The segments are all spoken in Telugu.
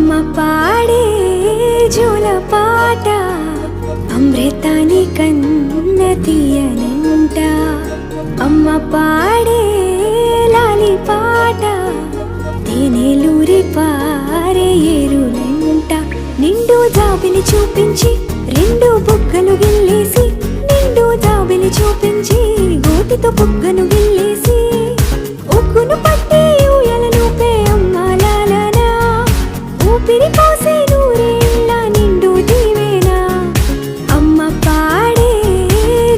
అమ్మ పాడే జోల పాట అమృతాని కన్న తీయనంట. అమ్మ పాడే లాలి పాట తేనెలూరి పారే ఏరులంట. నిండు జాబిలి చూపించి రెండు బుగ్గలు గిల్లేసి, నిండు జాబిలి చూపించి గోటితో బుగ్గను గిల్లేసి, ఉగ్గును పట్టి ఊయలనుపే అమ్మాలాలనా, ఊపిరి పోసే నూరేళ్ళ నిండు దీవేనా. అమ్మ పాడే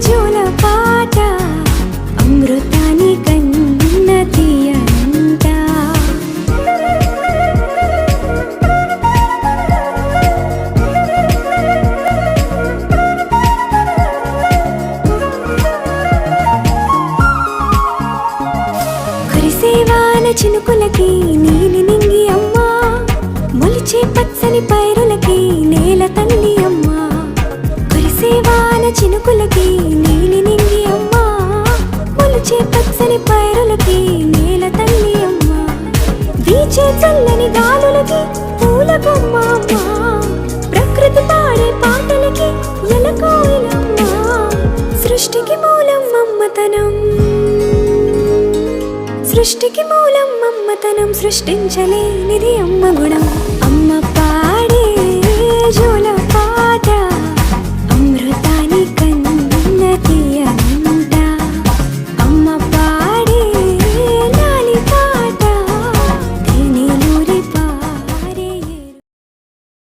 జోల పాట అమృతాని కన్న తీయనంట. కురిసేవాన చినుకులకి నీలి నింగి అమ్మ, మొలిచే పచ్చని పైరులకి నేల తల్లి అమ్మ. కురిసేవాన చినుకులకి నీలి నింగి అమ్మ, మొలిచే పచ్చని పైరులకి నేల తల్లి అమ్మ. వీచే చల్లని గాలులకి పూల బొమ్మ అమ్మ, ప్రకృతి పాడే పాటలకి ఎలకోయిలమ్మ. సృష్టికి మూలం అమ్మతనం, సృష్టికి మూలం అమ్మతనం, సృష్టించలేనిది అమ్మ గుణం. అమ్మ